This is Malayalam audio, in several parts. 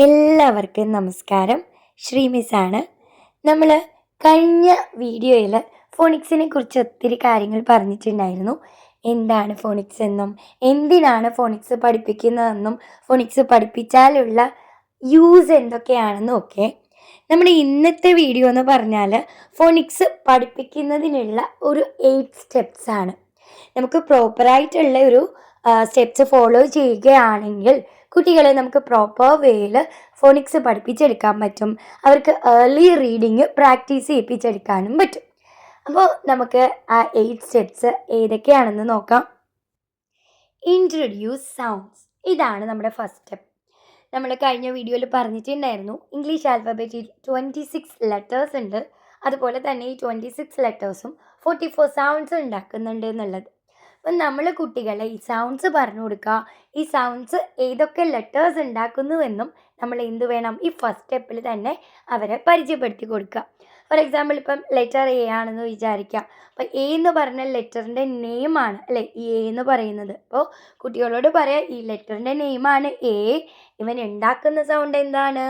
എല്ലാവർക്കും നമസ്കാരം. ശ്രീമിസാണ്. നമ്മൾ കഴിഞ്ഞ വീഡിയോയിൽ ഫോണിക്സിനെ കുറിച്ച് ഒത്തിരി കാര്യങ്ങൾ പറഞ്ഞിട്ടുണ്ടായിരുന്നു. എന്താണ് ഫോണിക്സ് എന്നും എന്തിനാണ് ഫോണിക്സ് പഠിപ്പിക്കുന്നതെന്നും ഫോണിക്സ് പഠിപ്പിച്ചാലുള്ള യൂസ് എന്തൊക്കെയാണെന്നും ഒക്കെ. നമ്മുടെ ഇന്നത്തെ വീഡിയോ എന്ന് പറഞ്ഞാൽ ഫോണിക്സ് പഠിപ്പിക്കുന്നതിനുള്ള ഒരു 8 സ്റ്റെപ്സ് ആണ്. നമുക്ക് പ്രോപ്പറായിട്ടുള്ള ഒരു സ്റ്റെപ്സ് ഫോളോ ചെയ്യുകയാണെങ്കിൽ കുട്ടികളെ നമുക്ക് പ്രോപ്പർ വേയിൽ ഫോണിക്സ് പഠിപ്പിച്ചെടുക്കാൻ പറ്റും. അവർക്ക് ഏർലി റീഡിങ് പ്രാക്ടീസ് ചെയ്യിപ്പിച്ചെടുക്കാനും പറ്റും. അപ്പോൾ നമുക്ക് ആ 8 സ്റ്റെപ്സ് ഏതൊക്കെയാണെന്ന് നോക്കാം. Introduce sounds. ഇതാണ് നമ്മുടെ ഫസ്റ്റ് സ്റ്റെപ്പ്. നമ്മൾ കഴിഞ്ഞ വീഡിയോയിൽ പറഞ്ഞിട്ടുണ്ടായിരുന്നു ഇംഗ്ലീഷ് ആൽഫബറ്റിൽ 26 ലെറ്റേഴ്സ് ഉണ്ട്. അതുപോലെ തന്നെ ഈ 26 ലെറ്റേഴ്സും 44 സൗണ്ട്സ് ഉണ്ടാക്കുന്നുണ്ട് എന്നുള്ളത്. അപ്പം നമ്മൾ കുട്ടികളെ ഈ സൗണ്ട്സ് പറഞ്ഞു കൊടുക്കുക. ഈ സൗണ്ട്സ് ഏതൊക്കെ ലെറ്റേഴ്സ് ഉണ്ടാക്കുന്നുവെന്നും നമ്മൾ എന്ത് വേണം, ഈ ഫസ്റ്റ് സ്റ്റെപ്പിൽ തന്നെ അവരെ പരിചയപ്പെടുത്തി കൊടുക്കുക. ഫോർ എക്സാമ്പിൾ ഇപ്പം ലെറ്റർ എ ആണെന്ന് വിചാരിക്കുക. അപ്പം എ എന്ന് പറഞ്ഞ ലെറ്ററിൻ്റെ നെയിമാണ് അല്ലേ ഈ എ എന്ന് പറയുന്നത്. അപ്പോൾ കുട്ടികളോട് പറയാം ഈ ലെറ്ററിൻ്റെ നെയിമാണ് എ, ഇവൻ ഉണ്ടാക്കുന്ന സൗണ്ട് എന്താണ്,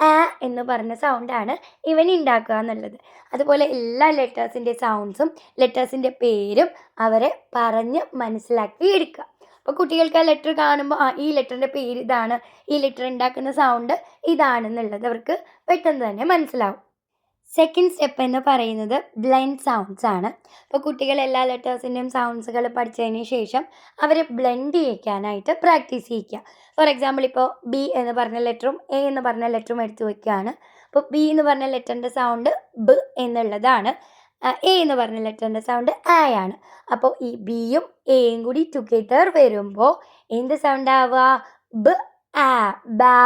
ആ എന്ന് പറഞ്ഞ സൗണ്ടാണ് ഇവൻ ഉണ്ടാക്കുക എന്നുള്ളത്. അതുപോലെ എല്ലാ ലെറ്റേഴ്സിൻ്റെ സൗണ്ട്സും ലെറ്റേഴ്സിൻ്റെ പേരും അവരെ പറഞ്ഞ് മനസ്സിലാക്കി എടുക്കുക. അപ്പോൾ കുട്ടികൾക്ക് ആ ലെറ്റർ കാണുമ്പോൾ ഈ ലെറ്ററിൻ്റെ പേര് ഇതാണ്, ഈ ലെറ്റർ ഉണ്ടാക്കുന്ന സൗണ്ട് ഇതാണെന്നുള്ളത് അവർക്ക് പെട്ടെന്ന് തന്നെ മനസ്സിലാവും. സെക്കൻഡ് സ്റ്റെപ്പ് എന്ന് പറയുന്നത് ബ്ലെൻഡ് സൗണ്ട്സ് ആണ്. അപ്പോൾ കുട്ടികൾ എല്ലാ ലെറ്റേഴ്സിൻ്റെയും സൗണ്ട്സുകൾ പഠിച്ചതിന് ശേഷം അവരെ ബ്ലെൻഡ് ചെയ്യിക്കാനായിട്ട് പ്രാക്ടീസ് ചെയ്യിക്കുക. ഫോർ എക്സാമ്പിൾ ഇപ്പോൾ ബി എന്ന് പറഞ്ഞ ലെറ്ററും എ എന്ന് പറഞ്ഞ ലെറ്ററും എടുത്തു വയ്ക്കുകയാണ്. അപ്പോൾ ബി എന്ന് പറഞ്ഞ ലെറ്ററിൻ്റെ സൗണ്ട് ബ് എന്നുള്ളതാണ്, എ എന്ന് പറഞ്ഞ ലെറ്ററിൻ്റെ സൗണ്ട് ആയാണ്. അപ്പോൾ ഈ ബിയും എയും കൂടി ടുഗെദർ വരുമ്പോൾ എന്ത് സൗണ്ട് ആവുക, ബ് ആ ബാ.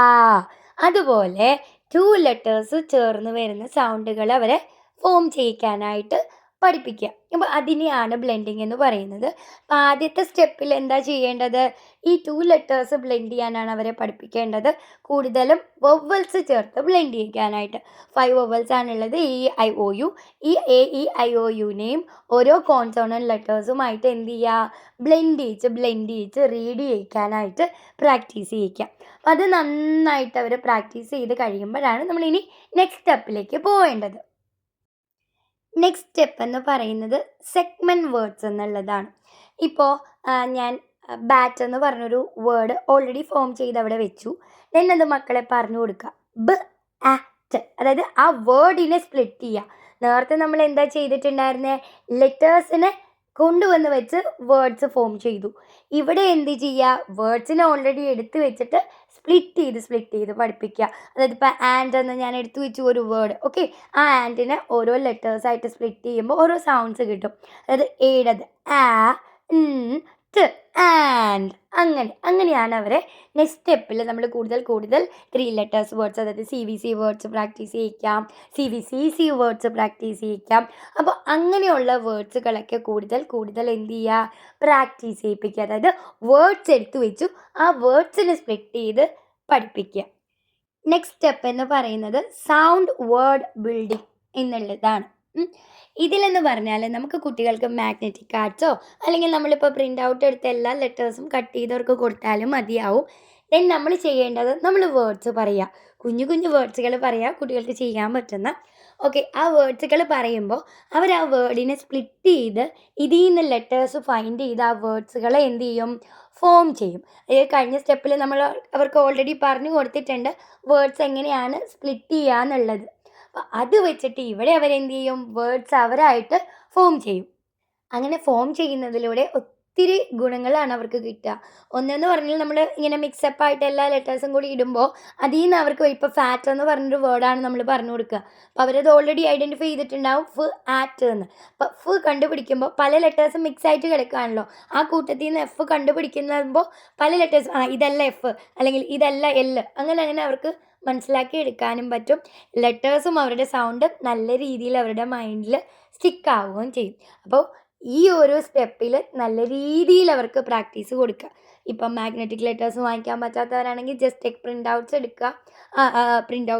അതുപോലെ 2 ലെറ്റേഴ്സ് ചേർന്ന് വരുന്ന സൗണ്ടുകൾ അവരെ ഫോം ചെയ്യിക്കാനായിട്ട് പഠിപ്പിക്കുക. അപ്പോൾ അതിനെയാണ് ബ്ലെൻഡിങ് എന്ന് പറയുന്നത്. അപ്പോൾ ആദ്യത്തെ സ്റ്റെപ്പിൽ എന്താ ചെയ്യേണ്ടത്, ഈ 2 ലെറ്റേഴ്സ് ബ്ലെൻഡ് ചെയ്യാനാണ് അവരെ പഠിപ്പിക്കേണ്ടത്. കൂടുതലും വൊവൽസ് ചേർത്ത് ബ്ലെൻഡ് ചെയ്യിക്കാനായിട്ട് 5 വൊവൽസ് ആണുള്ളത്, ഈ ഐ ഒ യു. ഈ എ ഇ ഐ ഒ യുനെയും ഓരോ കോൺസോണൻറ്റ് ലെറ്റേഴ്സുമായിട്ട് എന്ത് ചെയ്യുക, ബ്ലെൻഡ് ചെയ്യിച്ച് റീഡ് ചെയ്യിക്കാനായിട്ട് പ്രാക്ടീസ് ചെയ്യിക്കുക. അപ്പോൾ അത് നന്നായിട്ട് അവർ പ്രാക്ടീസ് ചെയ്ത് കഴിയുമ്പോഴാണ് നമ്മളിനി നെക്സ്റ്റ് സ്റ്റെപ്പിലേക്ക് പോവേണ്ടത്. നെക്സ്റ്റ് സ്റ്റെപ്പ് എന്ന് പറയുന്നത് സെഗ്മെൻറ്റ് വേർഡ്സ് എന്നുള്ളതാണ്. ഇപ്പോൾ ഞാൻ ബാറ്റ് എന്ന് പറഞ്ഞൊരു വേർഡ് ഓൾറെഡി ഫോം ചെയ്ത് അവിടെ വെച്ചു. ദെൻ അത് മക്കളെ പറഞ്ഞു കൊടുക്കുക, ബ് ആറ്റ്, അതായത് ആ വേർഡിനെ സ്പ്ലിറ്റ് ചെയ്യുക. നേരത്തെ നമ്മൾ എന്താ ചെയ്തിട്ടുണ്ടായിരുന്നത്, ലെറ്റേഴ്സിനെ കൊണ്ടുവന്ന് വെച്ച് വേർഡ്സ് ഫോം ചെയ്തു. ഇവിടെ എന്ത് ചെയ്യുക, വേർഡ്സിനെ ഓൾറെഡി എടുത്ത് വെച്ചിട്ട് സ്പ്ലിറ്റ് ചെയ്ത് പഠിപ്പിക്കുക. അതായത് ഇപ്പോൾ ആൻഡ് എന്ന് ഞാൻ എടുത്തു വെച്ചു ഒരു വേർഡ്, ഓക്കെ, ആ ആൻഡിനെ ഓരോ ലെറ്റേഴ്സായിട്ട് സ്പ്ലിറ്റ് ചെയ്യുമ്പോൾ ഓരോ സൗണ്ട്സ് കിട്ടും. അതായത് ഏടത് ആ ട് ആൻഡ് അങ്ങനെയാണ് അവരെ നെക്സ്റ്റ് സ്റ്റെപ്പിൽ നമ്മൾ കൂടുതൽ 3 ലെറ്റേഴ്സ് വേർഡ്സ്, അതായത് CVC വേർഡ്സ് പ്രാക്ടീസ് ചെയ്യിക്കാം, CVCC വേർഡ്സ് പ്രാക്ടീസ് ചെയ്യിക്കാം. അപ്പോൾ അങ്ങനെയുള്ള വേർഡ്സുകളൊക്കെ കൂടുതൽ എന്ത് ചെയ്യുക, പ്രാക്ടീസ് ചെയ്യിപ്പിക്കുക. അതായത് വേർഡ്സ് എടുത്തു വെച്ചു ആ വേർഡ്സിനെ സ്പ്ലിറ്റ് ചെയ്ത് പഠിപ്പിക്കുക. നെക്സ്റ്റ് സ്റ്റെപ്പ് എന്ന് പറയുന്നത് സൗണ്ട് വേർഡ് ബിൽഡിംഗ് എന്നുള്ളതാണ്. ഇതിലെന്ന് പറഞ്ഞാൽ നമുക്ക് കുട്ടികൾക്ക് മാഗ്നറ്റിക് കാർഡ്സോ അല്ലെങ്കിൽ നമ്മളിപ്പോൾ പ്രിൻ്റ് ഔട്ട് എടുത്ത എല്ലാ ലെറ്റേഴ്സും കട്ട് ചെയ്തവർക്ക് കൊടുത്താലും മതിയാവും. ദെൻ നമ്മൾ ചെയ്യേണ്ടത് നമ്മൾ വേർഡ്സ് പറയുക, കുഞ്ഞു വേർഡ്സുകൾ പറയുക, കുട്ടികൾക്ക് ചെയ്യാൻ പറ്റുന്ന. ഓക്കെ, ആ വേർഡ്സുകൾ പറയുമ്പോൾ അവർ ആ വേർഡിനെ സ്പ്ലിറ്റ് ചെയ്ത് ഇതിൽ നിന്ന് ലെറ്റേഴ്സ് ഫൈൻഡ് ചെയ്ത് ആ വേർഡ്സുകളെ എന്ത് ചെയ്യും, ഫോം ചെയ്യും. കഴിഞ്ഞ സ്റ്റെപ്പിൽ നമ്മൾ അവർക്ക് ഓൾറെഡി പറഞ്ഞു കൊടുത്തിട്ടുണ്ട് വേർഡ്സ് എങ്ങനെയാണ് സ്പ്ലിറ്റ് ചെയ്യുക എന്നുള്ളത്. അപ്പോൾ അത് വെച്ചിട്ട് ഇവിടെ അവരെന്ത് ചെയ്യും, വേർഡ്സ് അവരായിട്ട് ഫോം ചെയ്യും. അങ്ങനെ ഫോം ചെയ്യുന്നതിലൂടെ ഒത്തിരി ഗുണങ്ങളാണ് അവർക്ക് കിട്ടുക. ഒന്നെന്ന് പറഞ്ഞാൽ നമ്മൾ ഇങ്ങനെ മിക്സപ്പ് ആയിട്ട് എല്ലാ ലെറ്റേഴ്സും കൂടി ഇടുമ്പോൾ അതിൽ നിന്ന് അവർക്ക് ഇപ്പോൾ ഫാറ്റ് എന്ന് പറഞ്ഞൊരു വേർഡാണ് നമ്മൾ പറഞ്ഞു കൊടുക്കുക. അപ്പോൾ അവരത് ഓൾറെഡി ഐഡൻറ്റിഫൈ ചെയ്തിട്ടുണ്ടാവും ഫ് ആറ്റ് എന്ന്. അപ്പോൾ ഫ് കണ്ടുപിടിക്കുമ്പോൾ പല ലെറ്റേഴ്സും മിക്സ് ആയിട്ട് കിടക്കുകയാണല്ലോ, ആ കൂട്ടത്തിൽ നിന്ന് എഫ് കണ്ടുപിടിക്കുമ്പോൾ പല ലെറ്റേഴ്സ് ഇതല്ല എഫ് അല്ലെങ്കിൽ ഇതല്ല എല്, അങ്ങനെ അവർക്ക് മനസ്സിലാക്കി എടുക്കാനും പറ്റും. ലെറ്റേഴ്സും അവരുടെ സൗണ്ട് നല്ല രീതിയിൽ അവരുടെ മൈൻഡിൽ സ്റ്റിക്ക് ആവുകയും ചെയ്യും. അപ്പോൾ ഈ ഒരു സ്റ്റെപ്പിൽ നല്ല രീതിയിൽ അവർക്ക് പ്രാക്ടീസ് കൊടുക്കുക. ഇപ്പം മാഗ്നറ്റിക് ലെറ്റേഴ്സ് വാങ്ങിക്കാൻ പറ്റാത്തവരാണെങ്കിൽ ജസ്റ്റ് പ്രിൻ്റ് ഔട്ട്സ് എടുക്കുക. പ്രിൻ്റ്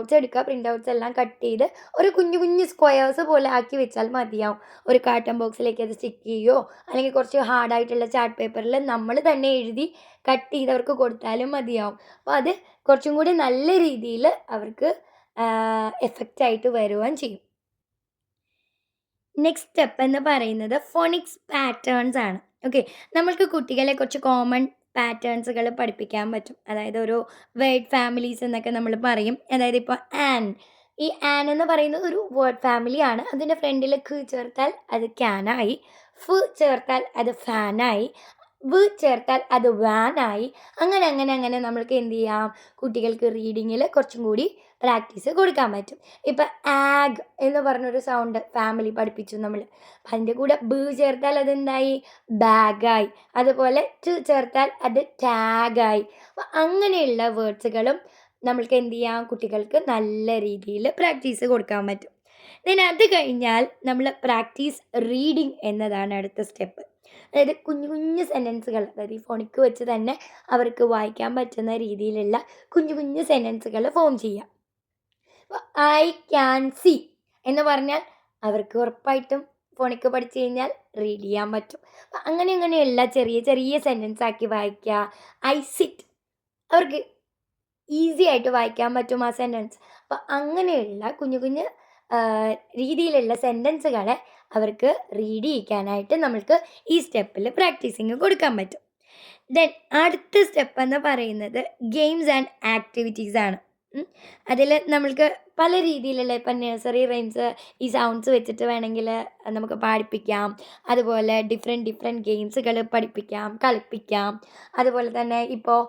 ഔട്ട്സ് എല്ലാം കട്ട് ചെയ്ത് ഒരു കുഞ്ഞു കുഞ്ഞു സ്ക്വയേഴ്സ് പോലെ ആക്കി വെച്ചാൽ മതിയാവും. ഒരു കാർട്ടൺ ബോക്സിലേക്ക് അത് സ്റ്റിക്ക് ചെയ്യുകയോ അല്ലെങ്കിൽ കുറച്ച് ഹാർഡായിട്ടുള്ള ചാർട്ട് പേപ്പറിൽ നമ്മൾ തന്നെ എഴുതി കട്ട് ചെയ്തവർക്ക് കൊടുത്താലും മതിയാവും. അപ്പോൾ അത് കുറച്ചും കൂടി നല്ല രീതിയിൽ അവർക്ക് എഫക്റ്റായിട്ട് വരുവാൻ ചെയ്യും. നെക്സ്റ്റ് സ്റ്റെപ്പ് എന്ന് പറയുന്നത് ഫോണിക്സ് പാറ്റേൺസ് ആണ്. ഓക്കെ, നമ്മൾക്ക് കുട്ടികളെ കുറച്ച് കോമൺ പാറ്റേൺസുകൾ പഠിപ്പിക്കാൻ പറ്റും. അതായത് ഒരു വേർഡ് ഫാമിലീസ് എന്നൊക്കെ നമ്മൾ പറയും. അതായത് ഇപ്പോൾ ആൻ, ഈ ആൻ എന്ന് പറയുന്നത് ഒരു വേർഡ് ഫാമിലിയാണ്. അതിൻ്റെ ഫ്രണ്ടിൽ ഖ് ചേർത്താൽ അത് ക്യാനായി, ഫ് ചേർത്താൽ അത് ഫാനായി, വ് ചേർത്താൽ അത് വാനായി. അങ്ങനെ അങ്ങനെ അങ്ങനെ നമ്മൾക്ക് എന്ത് ചെയ്യാം, കുട്ടികൾക്ക് റീഡിങ്ങിൽ കുറച്ചും കൂടി പ്രാക്ടീസ് കൊടുക്കാൻ പറ്റും. ഇപ്പം ആഗ് എന്ന് പറഞ്ഞൊരു സൗണ്ട് ഫാമിലി പഠിപ്പിച്ചു നമ്മൾ. അതിൻ്റെ കൂടെ ബ് ചേർത്താൽ അതെന്തായി, ബാഗായി. അതുപോലെ ട് ചേർത്താൽ അത് ടാഗായി. അപ്പം അങ്ങനെയുള്ള വേർഡ്സുകളും നമ്മൾക്ക് എന്ത് ചെയ്യാം, കുട്ടികൾക്ക് നല്ല രീതിയിൽ പ്രാക്ടീസ് കൊടുക്കാൻ പറ്റും. അത് കഴിഞ്ഞാൽ നമ്മൾ പ്രാക്ടീസ് റീഡിങ് എന്നതാണ് അടുത്ത സ്റ്റെപ്പ്. അതായത് കുഞ്ഞു കുഞ്ഞു സെൻറ്റൻസുകൾ, അതായത് ഈ ഫോണിക്ക് വെച്ച് തന്നെ അവർക്ക് വായിക്കാൻ പറ്റുന്ന രീതിയിലുള്ള കുഞ്ഞു കുഞ്ഞു സെൻറ്റൻസുകൾ ഫോം ചെയ്യാം. അപ്പോൾ ഐ ക്യാൻ സി എന്ന് പറഞ്ഞാൽ അവർക്ക് ഉറപ്പായിട്ടും ഫോണിക്ക് പഠിച്ചു കഴിഞ്ഞാൽ റീഡ് ചെയ്യാൻ പറ്റും. അപ്പം അങ്ങനെയുള്ള ചെറിയ ചെറിയ സെൻറ്റൻസ് ആക്കി വായിക്കുക. ഐ സിറ്റ്, അവർക്ക് ഈസി ആയിട്ട് വായിക്കാൻ പറ്റും ആ സെൻറ്റൻസ്. അപ്പം അങ്ങനെയുള്ള കുഞ്ഞു കുഞ്ഞു രീതിയിലുള്ള സെൻറ്റൻസുകളെ അവർക്ക് റീഡ് ചെയ്യിക്കാനായിട്ട് നമ്മൾക്ക് ഈ സ്റ്റെപ്പിൽ പ്രാക്ടീസിങ് കൊടുക്കാൻ പറ്റും. അടുത്ത സ്റ്റെപ്പ് എന്ന് പറയുന്നത് ഗെയിംസ് ആൻഡ് ആക്ടിവിറ്റീസ് ആണ്. അതിൽ നമ്മൾക്ക് പല രീതിയിലുള്ള ഇപ്പം നഴ്സറി റൈംസ് ഈ സൗണ്ട്സ് വെച്ചിട്ട് വേണമെങ്കിൽ നമുക്ക് പാടിപ്പിക്കാം. അതുപോലെ ഡിഫറെൻറ്റ് ഗെയിംസുകൾ പഠിപ്പിക്കാം, കളിപ്പിക്കാം. അതുപോലെ തന്നെ ഇപ്പോൾ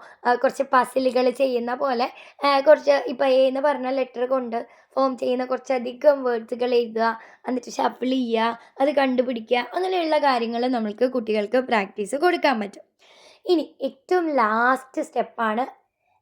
കുറച്ച് പസിലുകൾ ചെയ്യുന്ന പോലെ കുറച്ച് ഇപ്പോൾ എ എന്ന് പറഞ്ഞ ലെറ്റർ കൊണ്ട് ഫോം ചെയ്യുന്ന കുറച്ചധികം വേർഡ്സുകൾ എഴുതുക, എന്നിട്ട് ഷഫിൾ ചെയ്യുക, അത് കണ്ടുപിടിക്കുക. അങ്ങനെയുള്ള കാര്യങ്ങൾ നമ്മൾക്ക് കുട്ടികൾക്ക് പ്രാക്ടീസ് കൊടുക്കാൻ പറ്റും. ഇനി ഏറ്റവും ലാസ്റ്റ് സ്റ്റെപ്പാണ്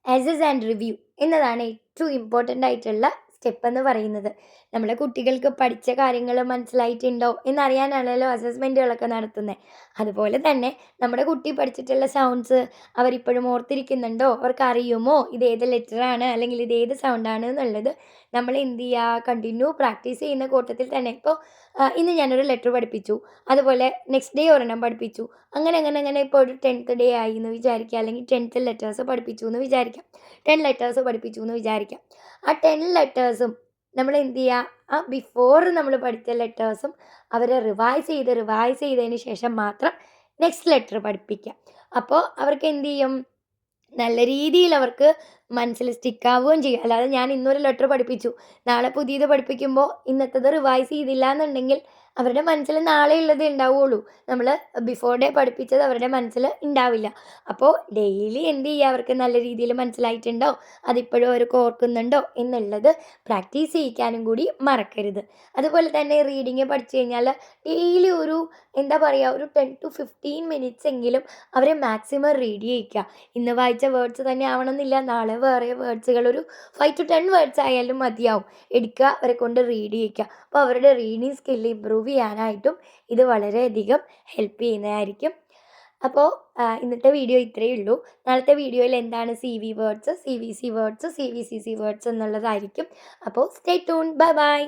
അസസ് ആൻഡ് റിവ്യൂ എന്നതാണ് ഏറ്റവും ഇമ്പോർട്ടൻ്റ് ആയിട്ടുള്ള സ്റ്റെപ്പ് എന്ന് പറയുന്നത്. നമ്മുടെ കുട്ടികൾക്ക് പഠിച്ച കാര്യങ്ങൾ മനസ്സിലായിട്ടുണ്ടോ എന്നറിയാനാണല്ലോ അസസ്മെൻറ്റുകളൊക്കെ നടത്തുന്നത്. അതുപോലെ തന്നെ നമ്മുടെ കുട്ടി പഠിച്ചിട്ടുള്ള സൗണ്ട്സ് അവരിപ്പോഴും ഓർത്തിരിക്കുന്നുണ്ടോ, അവർക്ക് അറിയുമോ ഇത് ഏത് ലെറ്ററാണ് അല്ലെങ്കിൽ ഇത് ഏത് സൗണ്ടാണ് എന്നുള്ളത് നമ്മൾ എന്ത് ചെയ്യുക, കണ്ടിന്യൂ പ്രാക്ടീസ് ചെയ്യുന്ന കൂട്ടത്തിൽ തന്നെ. ഇപ്പോൾ ഇന്ന് ഞാനൊരു ലെറ്റർ പഠിപ്പിച്ചു, അതുപോലെ നെക്സ്റ്റ് ഡേ ഒരെണ്ണം പഠിപ്പിച്ചു, അങ്ങനെ ഇപ്പോൾ ഒരു 10th ഡേ ആയി എന്ന് വിചാരിക്കുക, അല്ലെങ്കിൽ 10th ലെറ്റേഴ്സ് പഠിപ്പിച്ചു എന്ന് വിചാരിക്കാം, 10 ലെറ്റേഴ്സ് പഠിപ്പിച്ചു എന്ന് വിചാരിക്കാം. ആ 10 ലെറ്റേഴ്സും നമ്മൾ എന്ത് ചെയ്യുക, ആ ബിഫോർ നമ്മൾ പഠിച്ച ലെറ്റേഴ്സും അവരെ റിവൈസ് ചെയ്തതിന് ശേഷം മാത്രം നെക്സ്റ്റ് ലെറ്റർ പഠിപ്പിക്കുക. അപ്പോൾ അവർക്ക് എന്ത് ചെയ്യും, നല്ല രീതിയിൽ അവർക്ക് മനസ്സിൽ സ്റ്റിക്കാവുകയും ചെയ്യും. അല്ലാതെ ഞാൻ ഇന്നൊരു ലെറ്റർ പഠിപ്പിച്ചു, നാളെ പുതിയത് പഠിപ്പിക്കുമ്പോൾ ഇന്നത്തേത് റിവൈസ് ചെയ്തില്ല എന്നുണ്ടെങ്കിൽ അവരുടെ മനസ്സിൽ നാളെയുള്ളത് ഉണ്ടാവുകയുള്ളൂ. നമ്മൾ ബിഫോർ ഡേ പഠിപ്പിച്ചത് അവരുടെ മനസ്സിൽ ഉണ്ടാവില്ല. അപ്പോൾ ഡെയിലി എന്ത് ചെയ്യുക, അവർക്ക് നല്ല രീതിയിൽ മനസ്സിലായിട്ടുണ്ടോ, അതിപ്പോഴും അവർക്ക് ഓർക്കുന്നുണ്ടോ എന്നുള്ളത് പ്രാക്ടീസ് ചെയ്യിക്കാനും കൂടി മറക്കരുത്. അതുപോലെ തന്നെ റീഡിങ് പഠിച്ചു കഴിഞ്ഞാൽ ഡെയിലി ഒരു എന്താ പറയുക, ഒരു 10 to 15 മിനിറ്റ്സ് എങ്കിലും അവരെ മാക്സിമം റീഡ് ചെയ്യിക്കുക. ഇന്ന് വായിച്ച വേർഡ്സ് തന്നെ ആവണമെന്നില്ല, നാളെ വേറെ വേർഡ്സുകൾ ഒരു 5 to 10 വേർഡ്സ് ആയാലും മതിയാവും. എടുക്കുക, അവരെ കൊണ്ട് റീഡ് ചെയ്യിക്കുക. അപ്പോൾ അവരുടെ റീഡിങ് സ്കില്ല് ഇമ്പ്രൂവ് ചെയ്യാനായിട്ടും ഇത് വളരെയധികം ഹെൽപ്പ് ചെയ്യുന്നതായിരിക്കും. അപ്പോൾ ഇന്നത്തെ വീഡിയോ ഇത്രയേ ഉള്ളൂ. നാളത്തെ വീഡിയോയിൽ എന്താണ് CV words, CVC words, CVCC words എന്നുള്ളതായിരിക്കും. അപ്പോൾ സ്റ്റേ ട്യൂൺ. Bye bye.